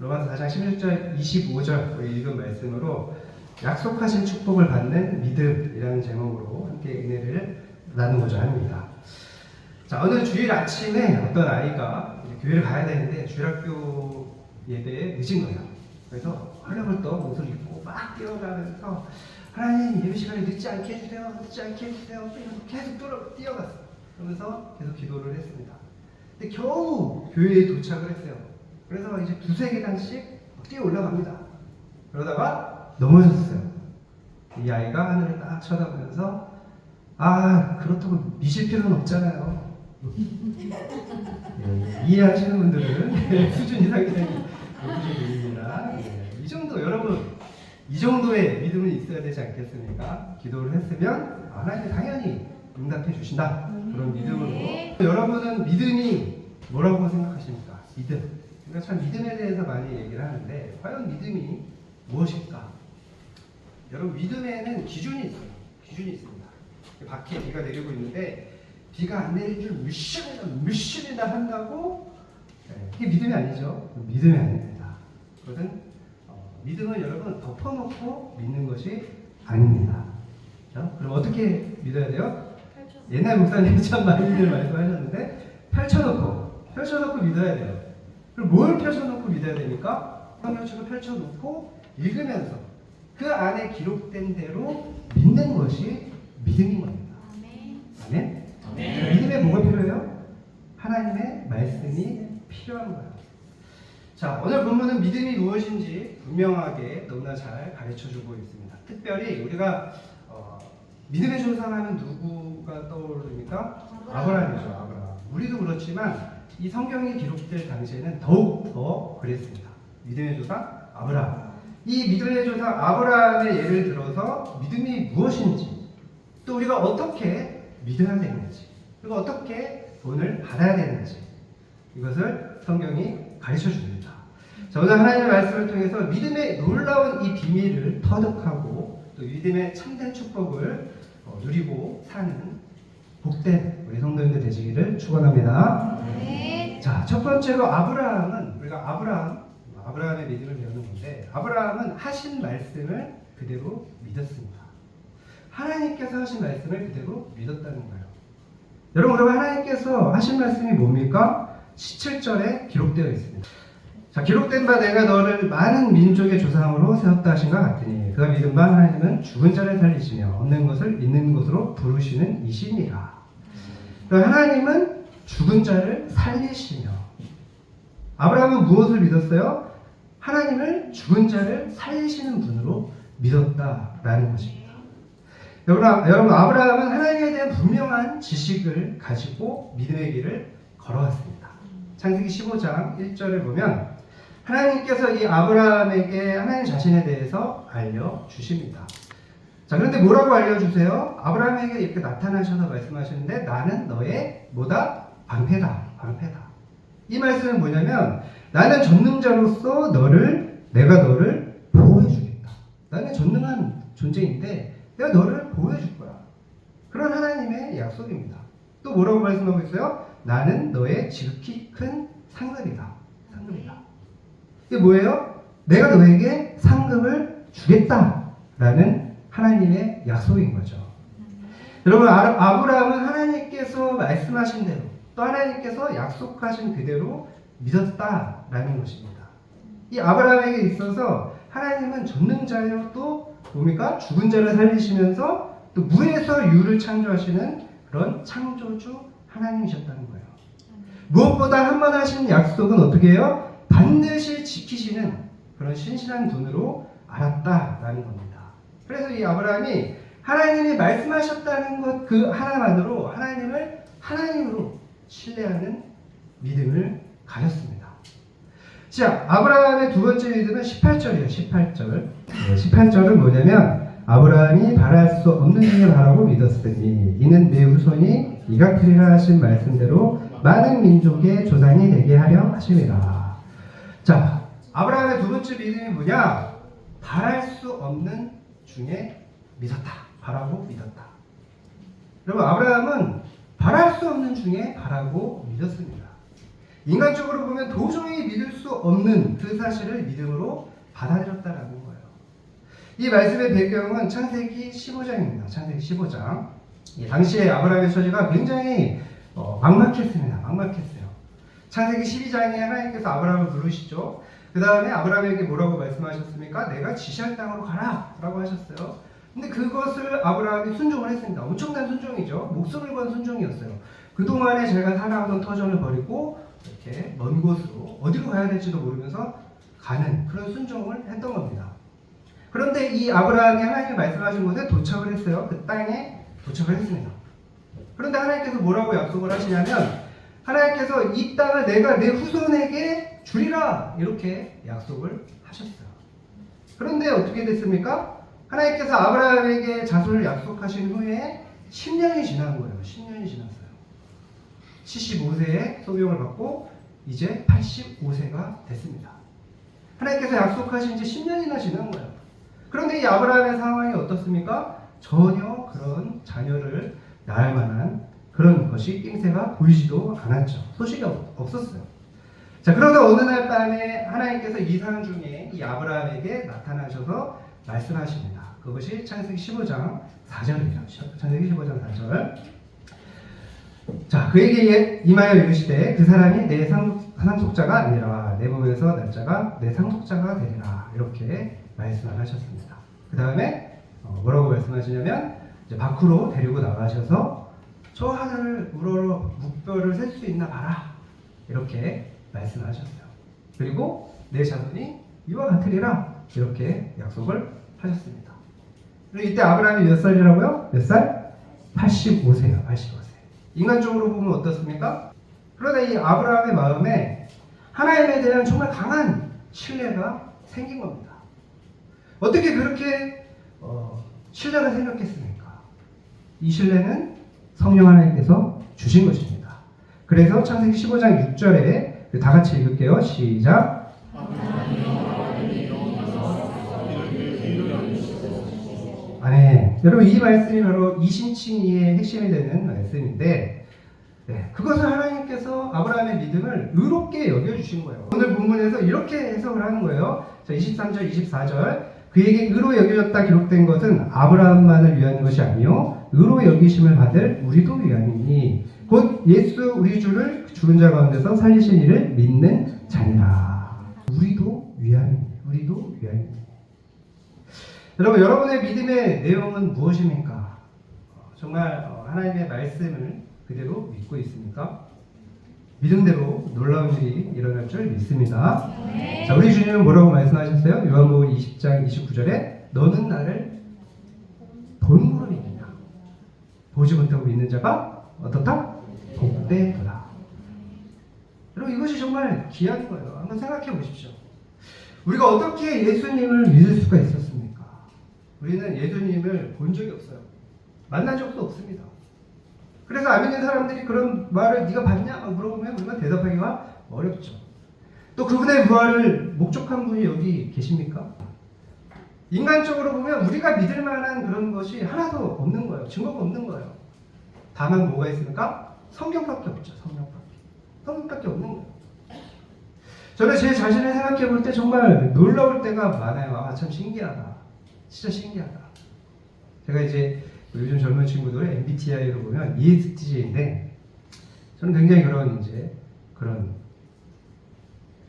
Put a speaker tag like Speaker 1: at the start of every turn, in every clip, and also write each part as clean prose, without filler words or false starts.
Speaker 1: 로마서 4장 16절 25절 읽은 말씀으로 약속하신 축복을 받는 믿음이라는 제목으로 함께 은혜를 나누고자 합니다. 자, 오늘 주일 아침에 어떤 아이가 교회를 가야 되는데 주일학교 예배에 늦은 거예요. 그래서 헐레벌떡 옷을 입고 막 뛰어가면서 하나님 예배 시간에 늦지 않게 해주세요, 늦지 않게 해주세요. 계속 뛰어갔어요. 그러면서 계속 기도를 했습니다. 근데 겨우 교회에 도착을 했어요. 그래서 이제 두세 계단씩 뛰어 올라갑니다. 그러다가 넘어졌어요. 이 아이가 하늘을 딱 쳐다보면서 그렇다고 미실 필요는 없잖아요. 이해하시는 분들은 수준 이상이 보시됩니다. 이 정도, 여러분, 이 정도의 믿음은 있어야 되지 않겠습니까? 기도를 했으면 하나님이 당연히 응답해 주신다. 그런 믿음으로. 여러분은 믿음이 뭐라고 생각하십니까? 믿음. 우리가 참 믿음에 대해서 많이 얘기를 하는데 과연 믿음이 무엇일까? 여러분, 믿음에는 기준이 있어요. 기준이 있습니다. 밖에 비가 내리고 있는데 비가 안 내릴 줄 물씬이나 한다고 이게 믿음이 아니죠. 믿음이 아닙니다. 그것은 믿음은 여러분 덮어놓고 믿는 것이 아닙니다. 그럼 어떻게 믿어야 돼요? 옛날 목사님이 참 많이들 말씀하셨는데 펼쳐놓고 믿어야 돼요. 그럼 뭘 펼쳐놓고 믿어야 됩니까? 성경책을 펼쳐놓고 읽으면서 그 안에 기록된 대로 믿는 것이 믿음인 겁니다. 아멘? 믿음에 뭐가 필요해요? 하나님의 말씀이 필요한 거예요. 자, 오늘 본문은 믿음이 무엇인지 분명하게 너무나 잘 가르쳐주고 있습니다. 특별히 우리가 믿음의 조상하면 누구가 떠오릅니까? 아브라함이죠. 아브라함. 우리도 그렇지만 이 성경이 기록될 당시에는 더욱 더 그랬습니다. 믿음의 조상 아브라함. 이 믿음의 조상 아브라함의 예를 들어서 믿음이 무엇인지, 또 우리가 어떻게 믿어야 되는지, 그리고 어떻게 돈을 받아야 되는지, 이것을 성경이 가르쳐 줍니다. 자, 오늘 하나님의 말씀을 통해서 믿음의 놀라운 이 비밀을 터득하고 또 믿음의 참된 축복을 누리고 사는 복된 우리 성도님들 되시기를 축원합니다. 자, 첫 번째로 우리가 아브라함의 믿음을 배우는 건데, 아브라함은 하신 말씀을 그대로 믿었습니다. 하나님께서 하신 말씀을 그대로 믿었다는 거예요. 여러분, 그럼 하나님께서 하신 말씀이 뭡니까? 17절에 기록되어 있습니다. 자, 기록된 바 내가 너를 많은 민족의 조상으로 세웠다 하신 것 같으니 그가 믿은 바 하나님은 죽은 자를 살리시며 없는 것을 있는 것으로 부르시는 이시니라. 하나님은 죽은 자를 살리시며, 아브라함은 무엇을 믿었어요? 하나님을 죽은 자를 살리시는 분으로 믿었다라는 것입니다. 여러분, 아브라함은 하나님에 대한 분명한 지식을 가지고 믿음의 길을 걸어왔습니다. 창세기 15장 1절을 보면 하나님께서 이 아브라함에게 하나님 자신에 대해서 알려주십니다. 자, 그런데 뭐라고 알려주세요? 아브라함에게 이렇게 나타나셔서 말씀하시는데 나는 너의 뭐다? 방패다. 이 말씀은 뭐냐면 나는 전능자로서 내가 너를 보호해주겠다. 나는 전능한 존재인데 내가 너를 보호해줄 거야. 그런 하나님의 약속입니다. 또 뭐라고 말씀하고 있어요? 나는 너의 지극히 큰 상급이다. 이게 뭐예요? 내가 너에게 상급을 주겠다라는 하나님의 약속인 거죠. 여러분, 아브라함은 하나님께서 말씀하신 대로, 또 하나님께서 약속하신 그대로 믿었다라는 것입니다. 이 아브라함에게 있어서 하나님은 전능자요, 또 뭡니까? 죽은 자를 살리시면서 또 무에서 유를 창조하시는 그런 창조주 하나님이셨다는 거예요. 무엇보다 한 번 하신 약속은 어떻게 해요? 반드시 지키시는 그런 신실한 분으로 알았다라는 겁니다. 그래서 이 아브라함이 하나님이 말씀하셨다는 것 그 하나만으로 하나님을 하나님으로 신뢰하는 믿음을 가졌습니다. 자, 아브라함의 두 번째 믿음은 18절이에요. 18절은 뭐냐면 아브라함이 바랄 수 없는 일을 바라고 믿었으니 이는 내 후손이 이가 되리라 하신 말씀대로 많은 민족의 조상이 되게 하려 하심이라. 자, 아브라함의 두 번째 믿음이 뭐냐? 바랄 수 없는 중에 믿었다. 바라고 믿었다. 여러분, 아브라함은 바랄 수 없는 중에 바라고 믿었습니다. 인간적으로 보면 도저히 믿을 수 없는 그 사실을 믿음으로 받아들였다라는 거예요. 이 말씀의 배경은 창세기 15장입니다. 창세기 15장. 당시에 아브라함의 처지가 굉장히 막막했습니다. 막막했어요. 창세기 12장에 하나님께서 아브라함을 부르시죠. 그 다음에 아브라함에게 뭐라고 말씀하셨습니까? 내가 지시할 땅으로 가라 라고 하셨어요. 근데 그것을 아브라함이 순종을 했습니다. 엄청난 순종이죠. 목숨을 건 순종이었어요. 그동안에 제가 살아오던 터전을 버리고 이렇게 먼 곳으로 어디로 가야 될지도 모르면서 가는 그런 순종을 했던 겁니다. 그런데 이 아브라함이 하나님이 말씀하신 곳에 도착을 했어요. 그 땅에 도착을 했습니다. 그런데 하나님께서 뭐라고 약속을 하시냐면 하나님께서 이 땅을 내가 내 후손에게 주리라 이렇게 약속을 하셨어요. 그런데 어떻게 됐습니까? 하나님께서 아브라함에게 자손을 약속하신 후에 10년이 지난 거예요. 10년이 지났어요. 75세에 소명을 받고 이제 85세가 됐습니다. 하나님께서 약속하신 지 10년이나 지난 거예요. 그런데 이 아브라함의 상황이 어떻습니까? 전혀 그런 자녀를 낳을 만한 그런 것이 낌새가 보이지도 않았죠. 소식이 없었어요. 자, 그러다 어느 날 밤에 하나님께서 이상 중에 이 아브라함에게 나타나셔서 말씀하십니다. 그것이 창세기 15장 4절이에요. 창세기 15장 4절. 자, 그에게 임하여 이르시되 그 사람이 내 상속자가 아니라 내 몸에서 날 자가 내 상속자가 되리라 이렇게 말씀을 하셨습니다. 그 다음에 뭐라고 말씀하시냐면 이제 밖으로 데리고 나가셔서 저 하늘을 우러러 묵별을 셀 수 있나 봐라 이렇게 말씀하셨어요. 그리고 내 자손이 이와 같으리라 이렇게 약속을 하셨습니다. 그리고 이때 아브라함이 몇 살이라고요? 몇 살? 85세요. 85세. 인간적으로 보면 어떻습니까? 그러나 이 아브라함의 마음에 하나님에 대한 정말 강한 신뢰가 생긴 겁니다. 어떻게 그렇게 신뢰가 생겼겠습니까? 이 신뢰는 성령 하나님께서 주신 것입니다. 그래서 창세기 15장 6절에 다 같이 읽을게요. 시작. 아멘. 여러분 이 말씀이 바로 이신칭의의 핵심이 되는 말씀인데 그것을 하나님께서 아브라함의 믿음을 의롭게 여겨주신 거예요. 오늘 본문에서 이렇게 해석을 하는 거예요. 자, 23절, 24절. 그에게 의로 여겨졌다 기록된 것은 아브라함만을 위한 것이 아니요 의로 여기심을 받을 우리도 위함이니 곧 예수 우리 주를 죽은 자 가운데서 살리신 이를 믿는 자니라. 우리도 위함이니. 우리도 위함이니. 여러분, 여러분의 믿음의 내용은 무엇입니까? 정말 하나님의 말씀을 그대로 믿고 있습니까? 믿음대로 놀라운 일이 일어날 줄 믿습니다. 네. 자, 우리 주님은 뭐라고 말씀하셨어요? 요한복음 20장 29절에 너는 나를 본으로 믿느냐? 보지 못하고 믿는 자가 어떻다? 복되더라. 여러분 이것이 정말 귀한 거예요. 한번 생각해 보십시오. 우리가 어떻게 예수님을 믿을 수가 있었습니까? 우리는 예수님을 본 적이 없어요. 만난 적도 없습니다. 그래서 안 믿는 사람들이 그런 말을 네가 봤냐? 물어보면 우리가 대답하기가 어렵죠. 또 그분의 부활을 목격한 분이 여기 계십니까? 인간적으로 보면 우리가 믿을 만한 그런 것이 하나도 없는 거예요. 증거가 없는 거예요. 다만 뭐가 있습니까? 성경밖에 없죠. 성경밖에 없는 거예요. 저는 제 자신을 생각해 볼 때 정말 놀라울 때가 많아요. 아, 참 신기하다. 진짜 신기하다. 제가 이제 요즘 젊은 친구들 MBTI로 보면 ESTJ인데 저는 굉장히 그런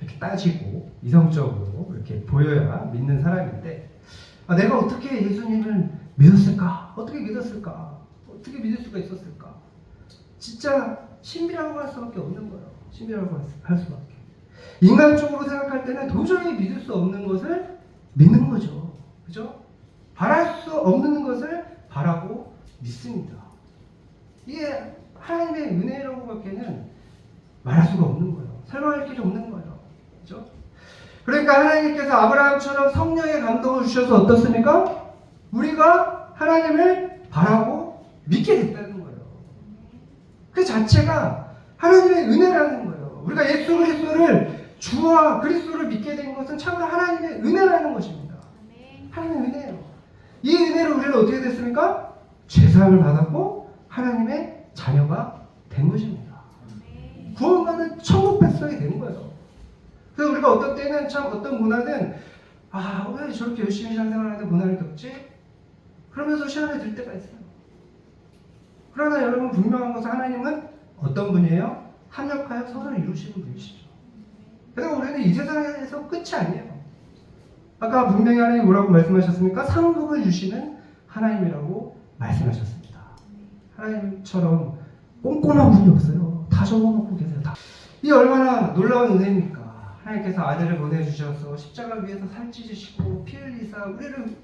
Speaker 1: 이렇게 따지고 이성적으로 이렇게 보여야 믿는 사람인데 내가 어떻게 예수님을 믿었을까? 어떻게 믿었을까? 어떻게 믿을 수가 있었을까? 진짜 신비라고 할 수밖에 없는 거예요. 신비라고 할 수밖에. 인간적으로 생각할 때는 도저히 믿을 수 없는 것을 믿는 거죠. 그죠? 바랄 수 없는 것을 바라고 믿습니다. 이게 하나님의 은혜라고밖에는 말할 수가 없는 거예요. 설명할 길이 없는 거예요. 그죠? 그러니까 하나님께서 아브라함처럼 성령의 감동을 주셔서 어떻습니까? 우리가 하나님을 바라고 믿게 됐다는 거예요. 그 자체가 하나님의 은혜라는 거예요. 우리가 예수 그리스도를 주와 그리스도를 믿게 된 것은 참으로 하나님의 은혜라는 것입니다. 하나님의 은혜예요. 이 은혜로 우리는 어떻게 됐습니까? 죄사함을 받았고 하나님의 자녀가 된 것입니다. 구원받은 천국 백성이 되는 거예요. 그래서 우리가 어떤 때는 참 어떤 문화는 왜 저렇게 열심히 신앙생활하는데 문화를 겪지? 그러면서 시간을 들 때가 있어요. 그러나 여러분 분명한 것은 하나님은 어떤 분이에요? 합력하여 선을 이루시는 분이시죠. 그래서 우리는 이 세상에서 끝이 아니에요. 아까 분명히 하나님 뭐라고 말씀하셨습니까? 상급을 주시는 하나님이라고 말씀하셨습니다. 하나님처럼 꼼꼼한 분이 없어요. 다 적어놓고 계세요. 다. 이 얼마나 놀라운 은혜입니까? 하나님께서 아들을 보내주셔서 십자가를 위해서 살찌시고 피 흘리사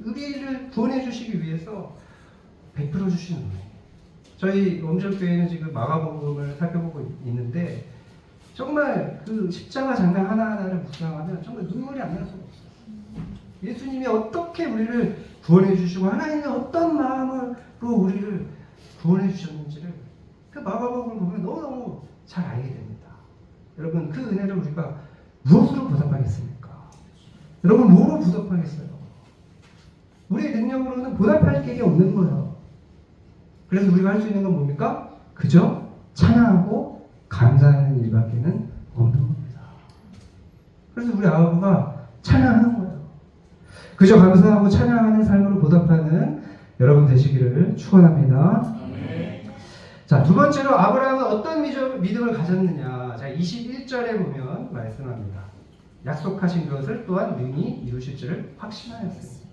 Speaker 1: 우리를 구원해 주시기 위해서 베풀어 주시는 은혜. 저희 원주교회는 지금 마가복음을 살펴보고 있는데 정말 그 십자가 장면 하나하나를 묵상하면 정말 눈물이 안 날 수가 없어요. 예수님이 어떻게 우리를 구원해 주시고 하나님이 어떤 마음으로 우리를 구원해 주셨는지를 그 마가복음을 보면 너무너무 잘 알게 됩니다. 여러분 그 은혜를 우리가 무엇으로 보답하겠습니까? 여러분 뭐로 보답하겠어요? 우리의 능력으로는 보답할 게 없는 거예요. 그래서 우리가 할 수 있는 건 뭡니까? 그저 찬양하고 감사하는 일밖에는 없는 겁니다. 그래서 우리 아버가 찬양하는 거예요. 그저 감사하고 찬양하는 삶으로 보답하는 여러분 되시기를 축원합니다. 자, 두 번째로 아브라함은 어떤 믿음을 가졌느냐. 자, 21절에 보면 말씀합니다. 약속하신 것을 또한 능히 이루실 줄을 확신하였습니다.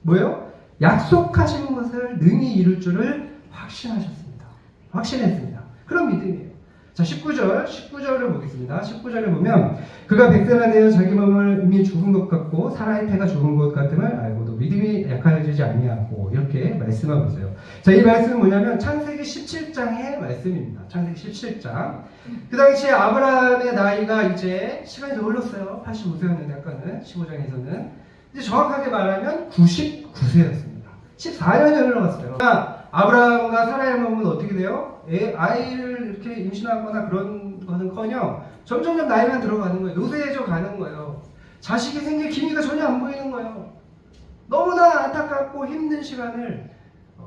Speaker 1: 뭐예요? 약속하신 것을 능히 이룰 줄을 확신하셨습니다. 확신했습니다. 그런 믿음이에요. 자, 19절을 보겠습니다. 19절에 보면 그가 백세나 되어 자기 몸을 이미 죽은 것 같고 사라의 태가 죽은 것 같음을 알고도 믿음이 약하여지지 아니하고 이렇게 말씀하고 있어요. 자, 이 말씀은 뭐냐면 창세기 17장의 말씀입니다. 창세기 17장. 그 당시에 아브라함의 나이가 이제 시간이 더 흘렀어요. 85세였는데 아까는 15장에서는 이제 정확하게 말하면 99세였습니다. 14년이 흘러갔어요. 아브라함과 사라의 몸은 어떻게 돼요? 아이를 이렇게 임신하거나 그런 거는커녕 점점 나이만 들어가는 거예요. 노쇠해져 가는 거예요. 자식이 생길 기미가 전혀 안 보이는 거예요. 너무나 안타깝고 힘든 시간을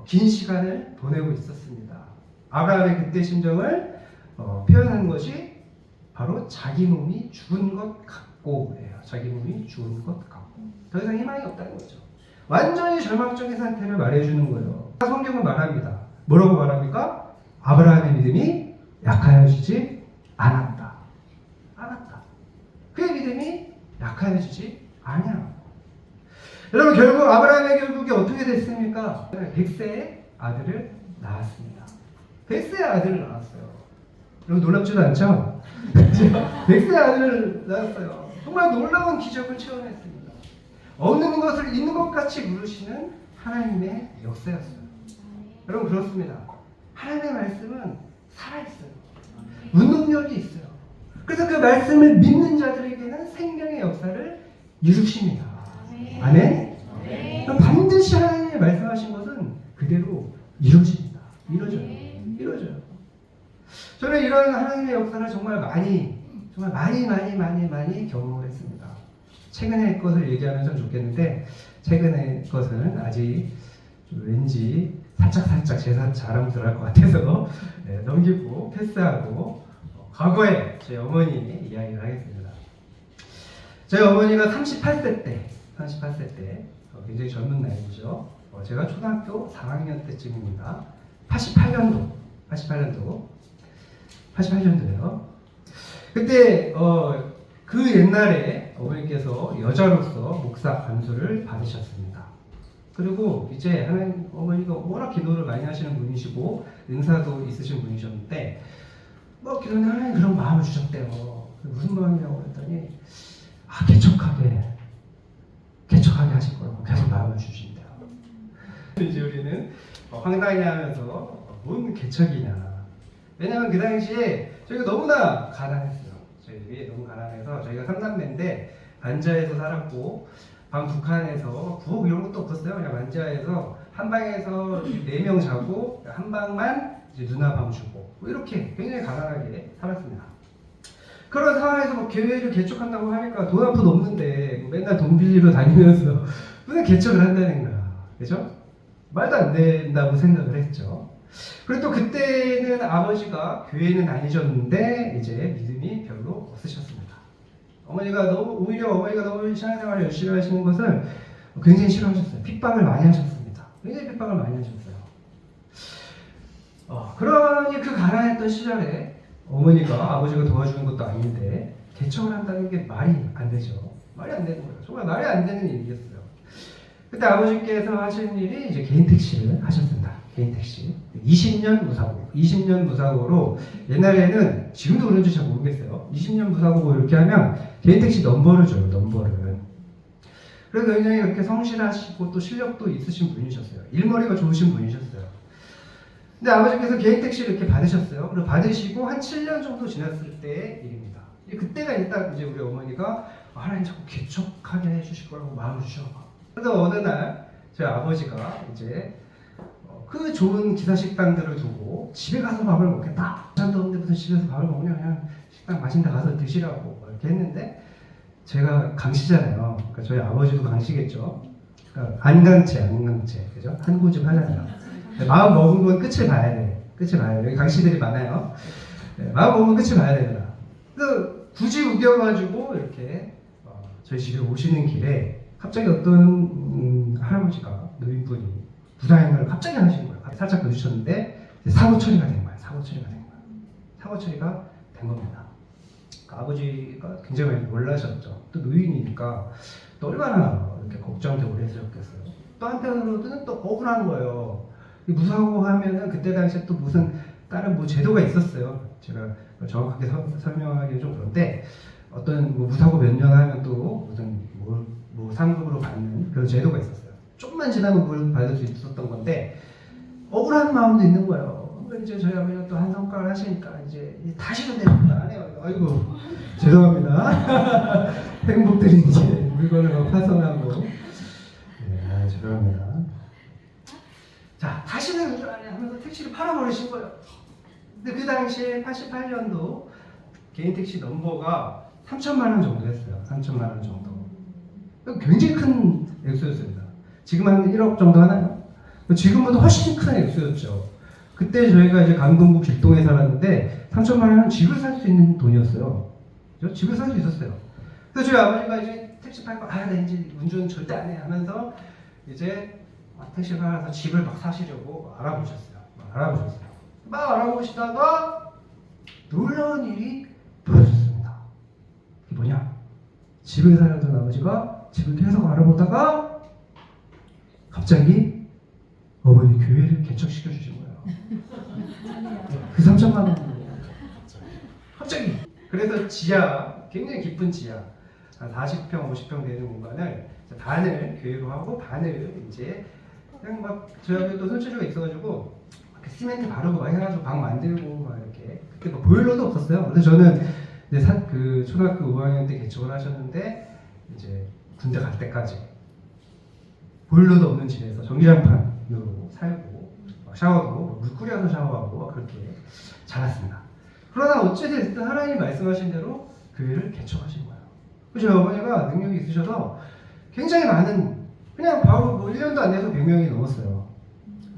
Speaker 1: 긴 시간을 보내고 있었습니다. 아브라함의 그때 심정을 표현한 것이 바로 자기 몸이 죽은 것 같고예요. 자기 몸이 죽은 것 같고 더 이상 희망이 없다는 거죠. 완전히 절망적인 상태를 말해주는 거예요. 성경은 말합니다. 뭐라고 말합니까? 아브라함의 믿음이 약하여지지 않았다. 그의 믿음이 약하여지지 아니야. 여러분 결국 아브라함의 결국이 어떻게 됐습니까? 100세의 아들을 낳았습니다. 100세의 아들을 낳았어요. 여러분 놀랍지도 않죠? 100세의 아들을 낳았어요. 정말 놀라운 기적을 체험했습니다. 없는 것을 있는 것 같이 누르시는 하나님의 역사였어요. 여러분 그렇습니다. 하나님의 말씀은 살아있어요. 운동력이 있어요. 그래서 그 말씀을 믿는 자들에게는 생명의 역사를 이루십니다. 아멘? 반드시 하나님이 말씀하신 것은 그대로 이루어집니다. 이루어져요. 저는 이런 하나님의 역사를 정말 많이 경험을 했습니다. 최근의 것을 얘기하면 좀 좋겠는데 최근의 것은 아직 왠지 살짝 제 자랑 들어갈 것 같아서 넘기고 패스하고 과거에 제 어머니 이야기를 하겠습니다. 저희 어머니가 38세 때 굉장히 젊은 나이죠. 제가 초등학교 4학년 때쯤입니다. 88년도예요. 그때 그 옛날에 어머니께서 여자로서 목사 관수를 받으셨습니다. 그리고 이제 하나님 어머니가 워낙 기도를 많이 하시는 분이시고 은사도 있으신 분이셨는데 기도는 하나님 그런 마음을 주셨대요. 무슨 마음이냐고 했더니 개척하게 하실 거라고 계속 마음을 주신대요. 이제 우리는 황당해하면서 뭔 개척이냐. 왜냐하면 그 당시에 저희가 너무나 가난했어요. 저희 너무 가난해서 저희가 3남매인데 반지하에서 살았고 방 두 칸에서 부엌 이런 것도 없었어요. 그냥 반지하에서 한 방에서 4명 자고 한 방만 이제 누나 방 주고 이렇게 굉장히 가난하게 살았습니다. 그런 상황에서 교회를 개척한다고 하니까 돈 한 푼 없는데 맨날 돈 빌리러 다니면서 무슨 개척을 한다는 거야. 그죠? 말도 안 된다고 생각을 했죠. 그리고 또 그때는 아버지가 교회는 다니셨는데 이제 믿음이 별로 없으셨습니다. 오히려 어머니가 너무 신앙생활을 열심히 하시는 것을 굉장히 싫어하셨어요. 핍박을 많이 하셨습니다. 굉장히 핍박을 많이 하셨어요. 그러니 그 가난했던 시절에 어머니가 아버지가 도와주는 것도 아닌데 개척을 한다는 게 말이 안 되죠. 말이 안 되는 거예요. 정말 말이 안 되는 일이었어요. 그때 아버지께서 하신 일이 이제 개인 택시를 하셨습니다. 개인 택시. 20년 무사고. 20년 무사고로 옛날에는 지금도 그런지 잘 모르겠어요. 20년 무사고 이렇게 하면 개인 택시 넘버를 줘요. 넘버를. 그래서 굉장히 그렇게 성실하시고 또 실력도 있으신 분이셨어요. 일머리가 좋으신 분이셨어요. 근데 아버지께서 개인 택시를 이렇게 받으셨어요. 그리고 받으시고 한 7년 정도 지났을 때의 일입니다. 그때가 일단 이제 우리 어머니가 하나님 자꾸 개척하게 해주실 거라고 마음을 주셔. 그래서 어느 날 저희 아버지가 이제 그 좋은 기사식당들을 두고 집에 가서 밥을 먹겠다. 잠도 없는데 무슨 집에서 밥을 먹냐. 그냥 식당 맛있는 데 가서 드시라고 이렇게 했는데 제가 강씨잖아요. 그러니까 저희 아버지도 강씨겠죠. 그러니까 안강채, 그죠? 한 고집 하잖아요. 마음 먹은 건 끝을 봐야 돼. 끝을 봐야 돼. 여기 강씨들이 많아요. 마음 먹은 건 끝을 봐야 됩니다. 그 굳이 우겨가지고 이렇게 저희 집에 오시는 길에 갑자기 어떤 할아버지가 노인분이 부다행을 갑자기 하시는 거예요. 살짝 부딪혔는데 사고 처리가 된 거예요. 사고 처리가 된 겁니다. 그러니까 아버지가 굉장히 많이 놀라셨죠. 또 노인이니까 또 얼마나 이렇게 걱정되고 그랬었겠어요. 또 한편으로는 또 억울한 거예요. 무사고 하면은 그때 당시에 또 무슨 다른 뭐 제도가 있었어요. 제가 정확하게 설명하기 좀 그런데 어떤 뭐 무사고 몇 년 하면 또 무슨 뭐 상급으로 받는 그런 제도가 있었어요. 조금만 지나면 그걸 받을 수 있었던 건데 억울한 마음도 있는 거예요. 이제 저희 아버지가 또 한 성과를 하시니까 이제 다시는 내가 안 해요. 아이고 죄송합니다. 행복들이 이제 물건을 파손하고 네, 죄송합니다. 자 다시는 운전 안 해 하면서 택시를 팔아버리신 거예요. 근데 그 당시에 88년도 개인 택시 넘버가 3천만 원 정도 했어요. 3천만 원 정도. 굉장히 큰 액수였습니다. 지금 한 1억 정도 하나요? 지금보다 훨씬 큰 액수였죠. 그때 저희가 이제 강동구 길동에 살았는데 3천만 원은 집을 살 수 있는 돈이었어요. 집을 살 수 있었어요. 그래서 저희 아버지가 이제 택시 팔고 나 이제 운전 절대 안 해 하면서 이제 택시를 팔아서 집을 막 사시려고 알아보셨어요. 막 알아보시다가 놀라운 일이 벌어졌습니다. 그게 뭐냐? 집을 살던 아버지가 집을 계속 알아보다가 갑자기 어머니 교회를 개척시켜 주신 거예요. 그 3천만 원. 갑자기. 그래서 지하, 굉장히 깊은 지하, 한 40평, 50평 되는 공간을 반을 교회로 하고 반을 이제 그냥 막 저희 또 손재주가 있어가지고 시멘트 바르고 막 해가지고 방 만들고 막 이렇게 그때 뭐 보일러도 없었어요. 근데 저는 이제 그 초등학교 5학년 때 개척을 하셨는데 이제 군대 갈 때까지 보일러도 없는 집에서 전기장판으로 살고 샤워도 물 끓여서 샤워하고 그렇게 자랐습니다. 그러나 어찌됐든 하나님이 말씀하신 대로 교회를 개척하신 거예요. 저희 어머니가 능력이 있으셔서 굉장히 많은 그냥 바로 뭐 1년도 안 돼서 100명이 넘었어요.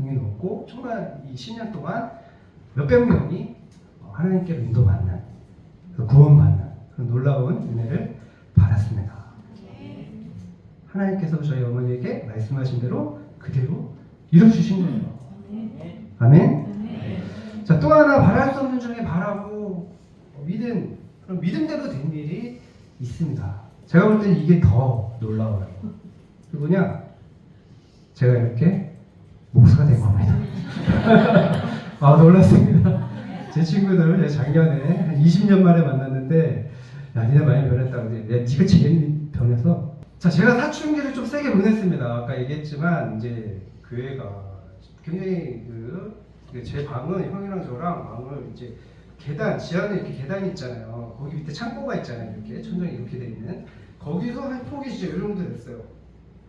Speaker 1: 100명이 넘고 정말 이 10년 동안 몇백 명이 하나님께 인도받는 구원받는 그런 놀라운 은혜를 받았습니다. 하나님께서 저희 어머니에게 말씀하신 대로 그대로 이루어주신 거예요. 아멘. 자, 또 하나 바랄 수 없는 중에 바라고 그런 믿음대로 된 일이 있습니다. 제가 볼 때는 이게 더 놀라워요. 그 뭐냐? 제가 이렇게 목사가 된 겁니다. 아, 놀랐습니다. 제 친구들 작년에 한 20년 만에 만났는데 야, 니네 많이 변했다고. 야, 니가 제일 변해서. 자, 제가 사춘기를 좀 세게 보냈습니다. 아까 얘기했지만 이제 교회가 굉장히 제 방은 형이랑 저랑 방을 이제 계단, 지하는 이렇게 계단이 있잖아요. 거기 밑에 창고가 있잖아요. 이렇게 천장이 이렇게 돼 있는. 거기서 한 폭이 진짜 이 정도 됐어요.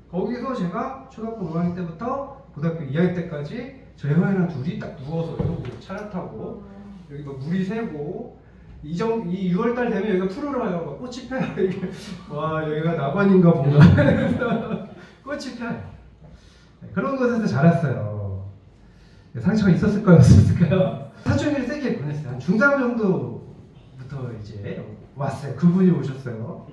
Speaker 1: 거기서 제가 초등학교 5학년 때부터 고등학교 2학년 때까지 저희 형이랑 둘이 딱 누워서 이러고 차를 타고 여기 막 물이 새고 이 6월달 되면 여기가 푸르러요. 막 꽃이 펴요. 이게 와, 여기가 낙원인가 보다. 꽃이 펴요. 그런 곳에서 자랐어요. 상처가 있었을까요? 없었을까요? 사춘기를 세게 보냈어요. 한 중3 정도부터 이제 왔어요. 그분이 오셨어요.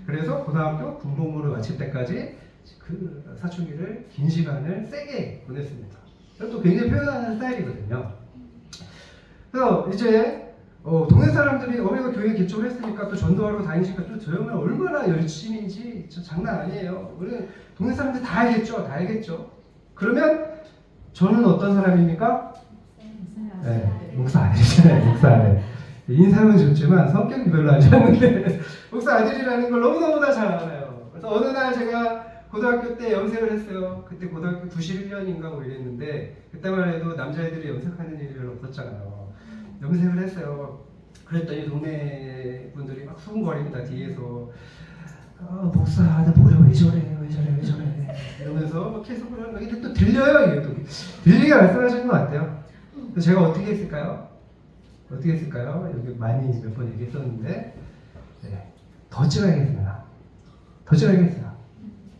Speaker 1: 그래서 고등학교 군복무를 마칠 때까지 그 사춘기를 긴 시간을 세게 보냈습니다. 또 굉장히 표현하는 스타일이거든요. 그래서 이제 동네 사람들이 어머니가 교회 개척을 했으니까 또 전도하러 다니시니까 또 저 형은 얼마나 열심인지 저 장난 아니에요. 우리 동네 사람들 다 알겠죠? 다 알겠죠? 그러면 저는 어떤 사람입니까? 네, 목사 아들이잖아요. 목사 아들. 인상은 좋지만 성격이 별로 안 좋았는데 목사 아들이라는 걸 너무너무 다 잘 알아요. 그래서 어느 날 제가 고등학교 때 염색을 했어요. 그때 고등학교 91년인가 뭐 이랬는데 그때만 해도 남자애들이 염색하는 일이 별로 없었잖아요. 염색을 했어요. 그랬더니 동네 분들이 막 수군거립니다. 뒤에서 목사 나 머리 왜 저래 왜 저래 왜 저래 이러면서 막 계속 그러는 이게 또 들려요. 이게 또 들리게 말씀하시는 것 같아요. 그래서 제가 어떻게 했을까요? 어떻게 했을까요? 여기 많이 몇 번 얘기했었는데 네. 더 찍어야겠습니다. 더 찍어야겠어요.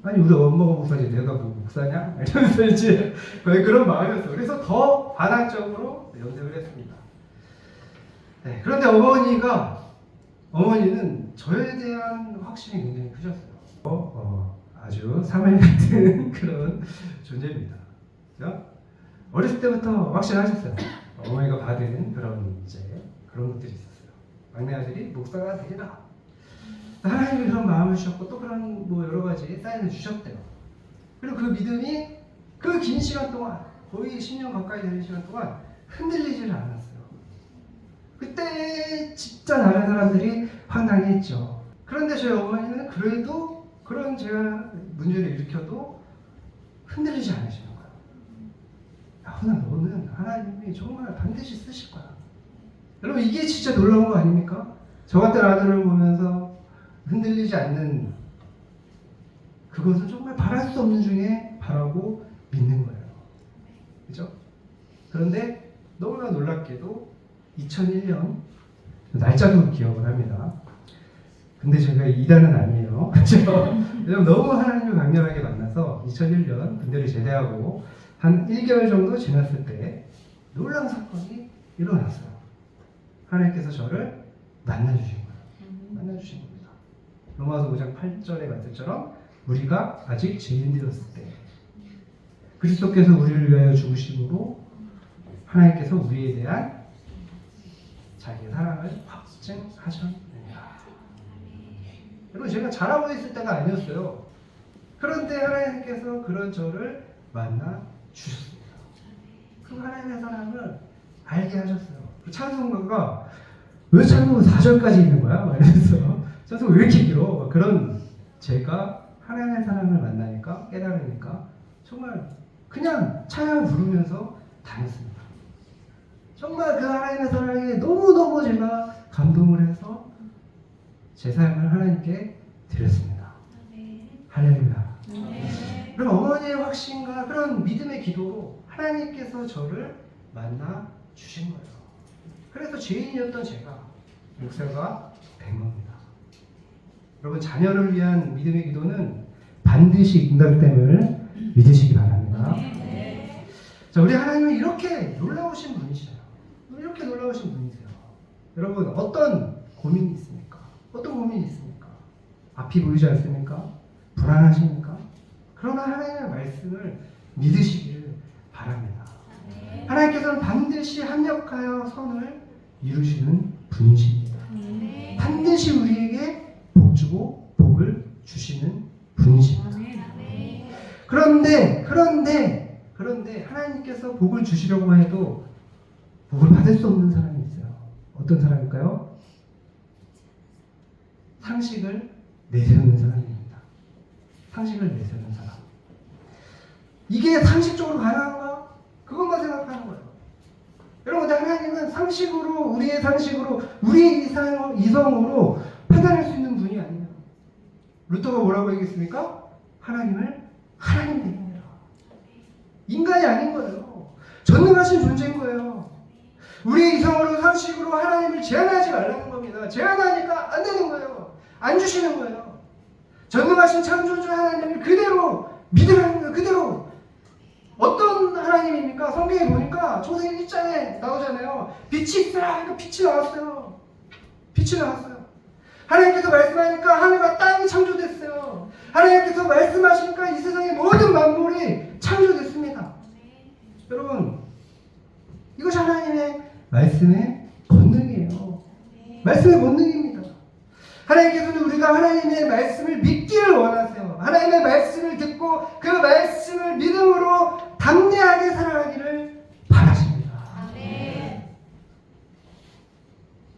Speaker 1: 아니 우리 엄마가 목사지 내가 뭐 목사냐? 이러면서 이제 거의 그런 마음이었어요. 그래서 더 반항적으로 염색을 했습니다. 네. 그런데 어머니는 저에 대한 확신이 굉장히 크셨어요. 아주 사물 같은 그런 존재입니다. 그죠? 어렸을 때부터 확신하셨어요. 어머니가 받은 그런 이제 그런 것들이 있었어요. 막내 아들이 목사가 되리라. 하나님이 그런 마음을 주셨고 또 그런 뭐 여러 가지 사인을 주셨대요. 그리고 그 믿음이 그 긴 시간 동안 거의 10년 가까이 되는 시간 동안 흔들리지를 않았어요. 그때 진짜 다른 사람들이 황당했죠. 그런데 저희 어머니는 그래도 그런 제가 문제를 일으켜도 흔들리지 않으시는 거예요. 야, 너는 하나님이 정말 반드시 쓰실 거야. 여러분 이게 진짜 놀라운 거 아닙니까? 저 같은 아들을 보면서 흔들리지 않는 그것은 정말 바랄 수 없는 중에 바라고 믿는 거예요. 그죠? 그런데 너무나 놀랍게도 2001년 날짜도 기억을 합니다. 근데 제가 이단은 아니에요. 그죠? 너무 하나님을 강렬하게 만나서 2001년 군대를 제대하고 한 1개월 정도 지났을 때 놀라운 사건이 일어났어요. 하나님께서 저를 만나주신 거예요. 만나주신 겁니다. 로마서 5장 8절의 말씀처럼 우리가 아직 죄인되었을 때 그리스도께서 우리를 위하여 죽으심으로 하나님께서 우리에 대한 자기의 사랑을 확증하셨느니라. 여러분 제가 잘하고 있을 때가 아니었어요. 그런데 하나님께서 그런 저를 만나 주셨습니다. 그 하나님의 사랑을 알게 하셨어요. 그 찬송가가 왜 찬송가 4절까지 있는 거야? 이러면서 찬송가 왜 이렇게 길어? 그런 제가 하나님의 사랑을 만나니까 깨달으니까 정말 그냥 찬양을 부르면서 다녔습니다. 정말 그 하나님의 사랑에 너무너무 제가 감동을 해서 제 삶을 하나님께 드렸습니다. 할렐루야. 그럼 어머니의 확신과 그런 믿음의 기도로 하나님께서 저를 만나 주신 거예요. 그래서 죄인이었던 제가 목사가 된 겁니다. 여러분 자녀를 위한 믿음의 기도는 반드시 응답됨을 믿으시기 바랍니다. 자, 우리 하나님은 이렇게 놀라우신 분이시죠. 이렇게 놀라우신 분이세요. 여러분 어떤 고민이 있습니까? 어떤 고민이 있습니까? 앞이 보이지 않습니까? 불안하십니까? 그러나 하나님의 말씀을 믿으시기를 바랍니다. 하나님께서는 반드시 합력하여 선을 이루시는 분이십니다. 반드시 우리에게 복 주고 복을 주시는 분이십니다. 그런데 하나님께서 복을 주시려고 해도 복을 받을 수 없는 사람이 있어요. 어떤 사람일까요? 상식을 내세우는 사람입니다. 상식을 내세우는 사람. 이게 상식적으로 가능한가? 그것만 생각하는 거예요. 여러분, 하나님은 상식으로, 우리의 상식으로, 우리의 이성으로 판단할 수 있는 분이 아니에요. 루터가 뭐라고 얘기했습니까? 하나님을 하나님 되느니라. 인간이 아닌 거예요. 전능하신 존재인 거예요. 우리의 이성으로, 상식으로 하나님을 제한하지 말라는 겁니다. 제한하니까 안 되는 거예요. 안 주시는 거예요. 전능하신 창조주 하나님을 그대로 믿으라는 거예요. 그대로 어떤 하나님입니까? 성경에 보니까 창세기 1장에 나오잖아요. 빛이 있으라 하니까 빛이 나왔어요. 빛이 나왔어요. 하나님께서 말씀하니까 하늘과 땅이 창조됐어요. 하나님께서 말씀하시니까 이 세상의 모든 만물이 창조됐습니다. 여러분, 이것이 하나님의 말씀의 본능이에요. 말씀의 본능입니다. 하나님께서는 우리가 하나님의 말씀을 믿기를 원하세요. 하나님의 말씀을 듣고 그 말씀을 믿음으로 담대하게 살아가기를 바라십니다.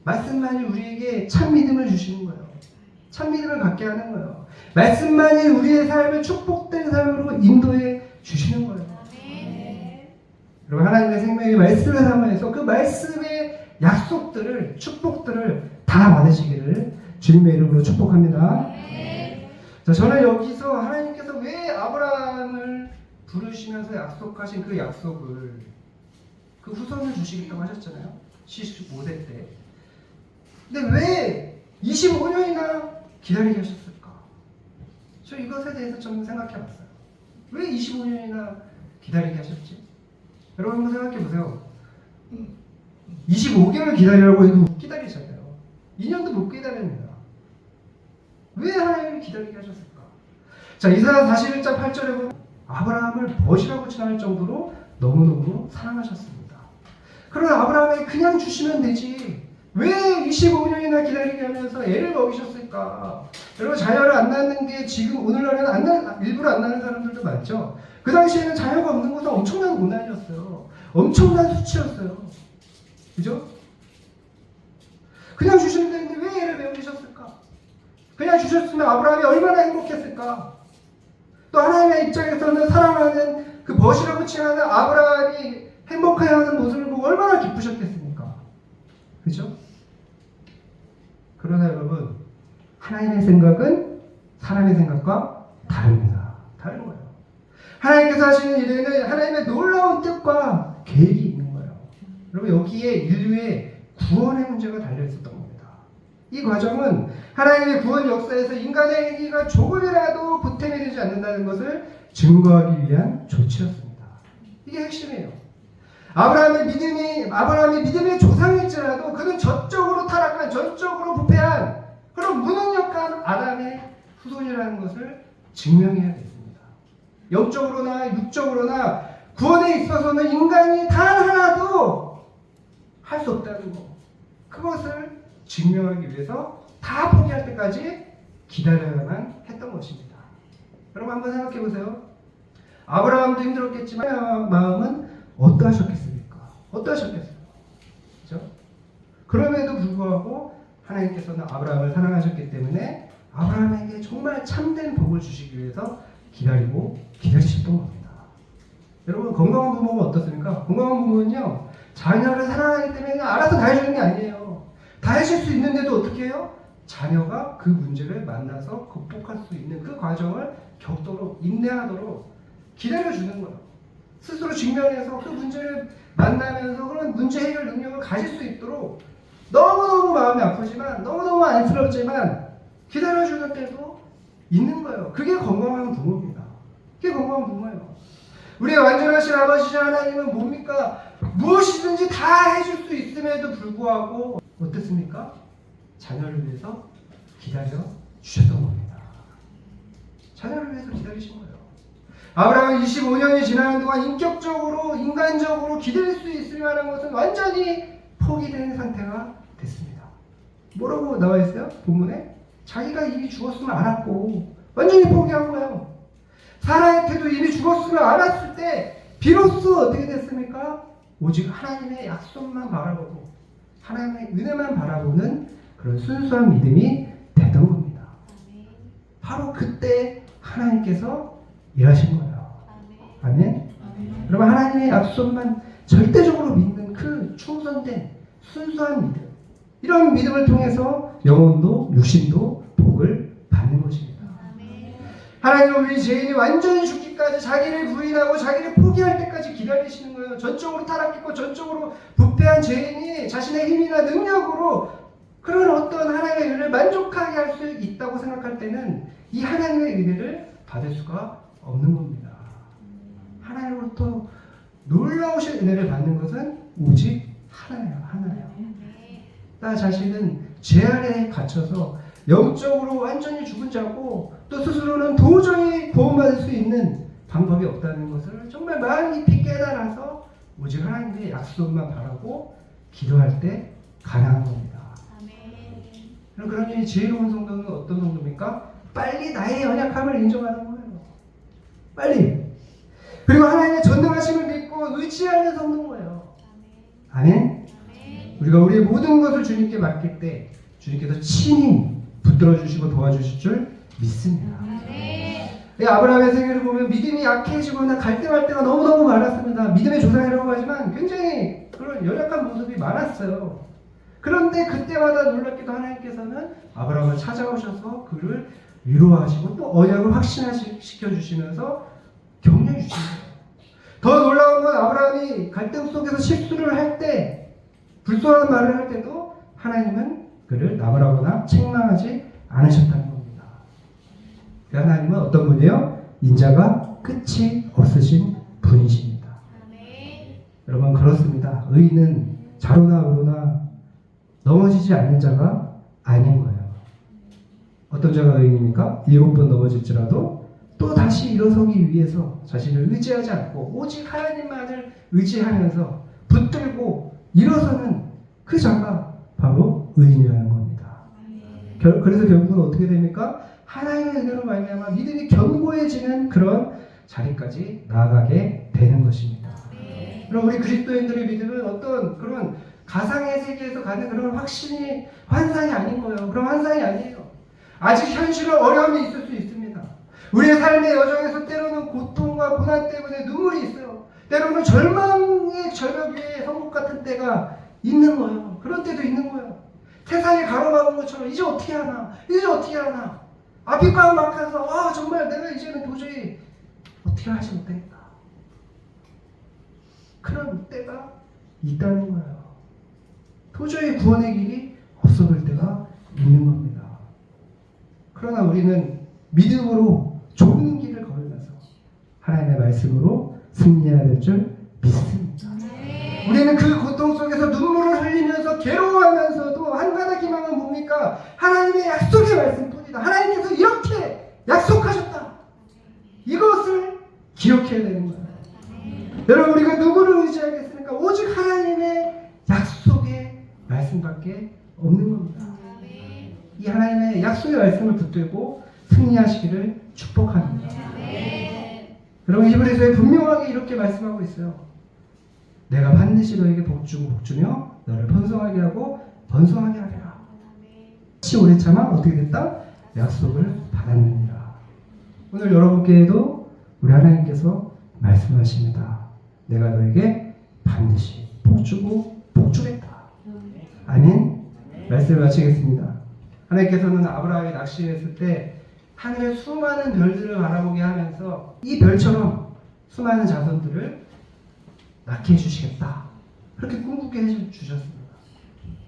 Speaker 1: 말씀만이 우리에게 참 믿음을 주시는 거예요. 참 믿음을 갖게 하는 거예요. 말씀만이 우리의 삶을 축복된 삶으로 인도해 주시는 거예요. 여러분, 하나님의 생명의 말씀을 삼아서 그 말씀의 약속들을, 축복들을 다 받으시기를 주님의 이름으로 축복합니다. 자, 저는 여기서 하나님께서 왜 아브라함을 부르시면서 약속하신 그 약속을, 그 후손을 주시겠다고 하셨잖아요. 75세 때. 근데 왜 25년이나 기다리게 하셨을까? 저 이것에 대해서 좀 생각해 봤어요. 왜 25년이나 기다리게 하셨지? 여러분 한번 생각해 보세요. 25개월 기다리라고 해도 못 기다리잖아요. 2년도 못 기다립니다. 왜 하나님이 기다리게 하셨을까? 자, 이사야 41장 8절에 보면 아브라함을 벗이라고 칭할 정도로 너무너무 사랑하셨습니다. 그러나 아브라함에게 그냥 주시면 되지. 왜 25년이나 기다리게 하면서 애를 먹이셨을까? 여러분, 자녀를 안 낳는 게 지금 오늘날에는 일부러 안 낳는 사람들도 많죠. 그 당시에는 자녀가 없는 것은 엄청난 고난이었어요. 엄청난 수치였어요. 그죠? 그냥 주시면 되는데 왜 애를 먹이셨을까? 그냥 주셨으면 아브라함이 얼마나 행복했을까? 또 하나님의 입장에서는 사랑하는 그 벗이라고 칭하는 아브라함이 행복해하는 모습을 보고 얼마나 기쁘셨겠습니까? 그죠? 그러나 여러분, 하나님의 생각은 사람의 생각과 다릅니다. 다른 거예요. 하나님께서 하시는 일에는 하나님의 놀라운 뜻과 계획이 있는 거예요. 여러분, 여기에 인류의 구원의 문제가 달려있었던 겁니다. 이 과정은 하나님의 구원 역사에서 인간의 행위가 조금이라도 보탬이 되지 않는다는 것을 증거하기 위한 조치였습니다. 이게 핵심이에요. 아브라함의 믿음의 조상일지라도 그는 전적으로 타락한, 전적으로 부패한 그런 무능력한 아담의 후손이라는 것을 증명해야 됐습니다. 영적으로나 육적으로나 구원에 있어서는 인간이 단 하나도 할 수 없다는 것, 그것을 증명하기 위해서 다 포기할 때까지 기다려야만 했던 것입니다. 여러분 한번 생각해 보세요. 아브라함도 힘들었겠지만 마음은 어떠하셨겠습니까? 어떠하셨겠어요? 그렇죠? 그럼에도 불구하고 하나님께서는 아브라함을 사랑하셨기 때문에 아브라함에게 정말 참된 복을 주시기 위해서 기다리셨던 겁니다. 여러분, 건강한 부모가 어떻습니까? 건강한 부모는요, 자녀를 사랑하기 때문에 알아서 다 해주는 게 아니에요. 다 해줄 수 있는데도 어떻게 해요? 자녀가 그 문제를 만나서 극복할 수 있는 그 과정을 겪도록, 인내하도록 기다려주는 거예요. 스스로 직면해서 그 문제를 만나면서 그런 문제 해결 능력을 가질 수 있도록 너무너무 마음이 아프지만, 너무너무 안쓰럽지만 기다려주는 때도 있는 거예요. 그게 건강한 부모입니다. 그게 건강한 부모예요. 우리의 완전하신 아버지신 하나님은 뭡니까? 무엇이든지 다 해줄 수 있음에도 불구하고 어떻습니까? 자녀를 위해서 기다려 주셨던 겁니다. 자녀를 위해서 기다리신 거예요. 아브라함은 25년이 지나는 동안 인격적으로, 인간적으로 기댈 수 있을 만한 것은 완전히 포기된 상태가 됐습니다. 뭐라고 나와 있어요? 본문에? 자기가 이미 죽었음을 알았고 완전히 포기한 거예요. 사라의 태도 이미 죽었음을 알았을 때 비로소 어떻게 됐습니까? 오직 하나님의 약속만 바라보고 하나님의 은혜만 바라보는 그런 순수한 믿음이 됐던 겁니다. 바로 그때 하나님께서 일하신 거예요. 아멘. 여러분, 하나님의 약속만 절대적으로 믿는 그 충성된 순수한 믿음, 이런 믿음을 통해서 영혼도 육신도 복을 받는 것입니다. 하나님은 우리 죄인이 완전히 죽기까지 자기를 부인하고 자기를 포기할 때까지 기다리시는 거예요. 전적으로 타락했고 전적으로 부패한 죄인이 자신의 힘이나 능력으로 그런 어떤 하나님의 은혜를 만족하게 할 수 있다고 생각할 때는 이 하나님의 은혜를 받을 수가 없는 겁니다. 하나님으로부터 놀라우신 은혜를 받는 것은 오직 하나예요. 하나예요. 나 자신은 죄 아래에 갇혀서 영적으로 완전히 죽은 자고 또 스스로는 도저히 구원받을 수 있는 방법이 없다는 것을 정말 마음 깊이 깨달아서 오직 하나님의 약속만 바라고 기도할 때 가능한 겁니다. 그러니 지혜로운 성도는 어떤 성도입니까? 빨리 나의 연약함을 인정하는 거예요. 빨리. 그리고 하나님의 전능하심을 믿고 의지하는 성도인 거예요. 아멘? 우리가 우리의 모든 것을 주님께 맡길 때 주님께서 친히 붙들어 주시고 도와주실 줄 믿습니다. 아브라함의 생애를 보면 믿음이 약해지거나 갈등할 때가 너무너무 많았습니다. 믿음의 조상이라고 하지만 굉장히 그런 연약한 모습이 많았어요. 그런데 그때마다 놀랍게도 하나님께서는 아브라함을 찾아오셔서 그를 위로하시고 또 언약을 확신시켜 주시면서 격려해 주신 거예요. 더 놀라운 건 아브라함이 갈등 속에서 실수를 할 때, 불손한 말을 할 때도 하나님은 그를 나무라거나 책망하지 않으셨다는 겁니다. 하나님은 어떤 분이에요? 인자가 끝이 없으신 분이십니다. 여러분 그렇습니다. 의인은 좌로나 우로나 넘어지지 않는 자가 아닌 거예요. 어떤 자가 의인입니까? 7번 넘어질지라도 또 다시 일어서기 위해서 자신을 의지하지 않고 오직 하나님만을 의지하면서 붙들고 일어서는 그 자가 바로 의인이라는 겁니다. 그래서 결국은 어떻게 됩니까? 하나님의 은혜로 말미암아 믿음이 견고해지는 그런 자리까지 나아가게 되는 것입니다. 그럼 우리 그리스도인들의 믿음은 어떤 그런 가상의 세계에서 가는 그런 확신이 환상이 아닌 거예요. 그런 환상이 아니에요. 아직 현실은 어려움이 있을 수 있습니다. 우리의 삶의 여정에서 때로는 고통과 고난 때문에 눈물이 있어요. 때로는 절망의 절벽 위에 성국 같은 때가 있는 거예요. 그런 때도 있는 거예요. 세상이 가로막은 것처럼 이제 어떻게 하나? 이제 어떻게 하나? 앞이 꽉 막혀서 정말 내가 이제는 도저히 어떻게 하지 못하겠다. 그런 때가 있다는 거예요. 도저히 구원의 길이 없어 보일 때가 있는 겁니다. 그러나 우리는 믿음으로 좁은 길을 걸으면서 하나님의 말씀으로 승리해야 될 줄 믿습니다. 우리는 그 고통 속에서 눈물을 흘리면서 괴로워하면서도 한 가닥 희망은 뭡니까? 하나님의 약속의 말씀뿐이다. 하나님께서 이렇게 약속하셨다. 이것을 기억해야 되는 거예요. 여러분 우리가 누구를 의지하겠습니까? 오직 하나님의 약속의 말씀밖에 없는 겁니다. 이 하나님의 약속의 말씀을 붙들고 승리하시기를 축복합니다. 여러분 히브리서에 분명하게 이렇게 말씀하고 있어요. 내가 반드시 너에게 복주고 복주며 너를 번성하게 하고 번성하게 하리라. 같이 오래 참아 어떻게 됐다? 약속을 받았느니라. 오늘 여러분께도 우리 하나님께서 말씀하십니다. 내가 너에게 반드시 복주고 복주겠다. 아멘. 말씀을 마치겠습니다. 하나님께서는 아브라함이 낚시했을 때 하늘의 수많은 별들을 바라보게 하면서 이 별처럼 수많은 자손들을 낳게 해주시겠다. 그렇게 꿈꾸게 해주셨습니다.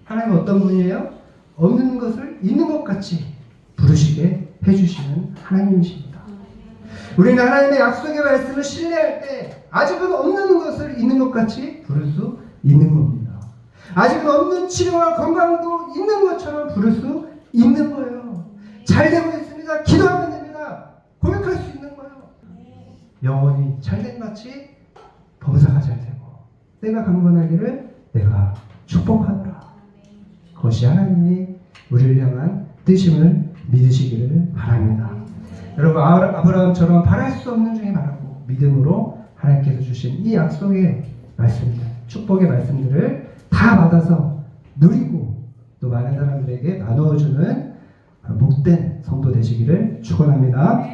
Speaker 1: 하나님은 어떤 분이에요? 없는 것을 있는 것 같이 부르시게 해주시는 하나님이십니다. 우리는 하나님의 약속의 말씀을 신뢰할 때 아직은 없는 것을 있는 것 같이 부를 수 있는 겁니다. 아직은 없는 치료와 건강도 있는 것처럼 부를 수 있는 거예요. 잘 되고 있습니다. 기도하면 됩니다. 고백할 수 있는 거예요. 영원히 잘된 마치 범사가 잘 되고 내가 강건하기를 내가 축복하노라. 그것이 하나님이 우리를 향한 뜻임을 믿으시기를 바랍니다. 여러분 아브라함처럼 바랄 수 없는 중에 바라고 믿음으로 하나님께서 주신 이 약속의 말씀들, 축복의 말씀들을 다 받아서 누리고 또 많은 사람들에게 나누어주는 복된 성도 되시기를 축원합니다.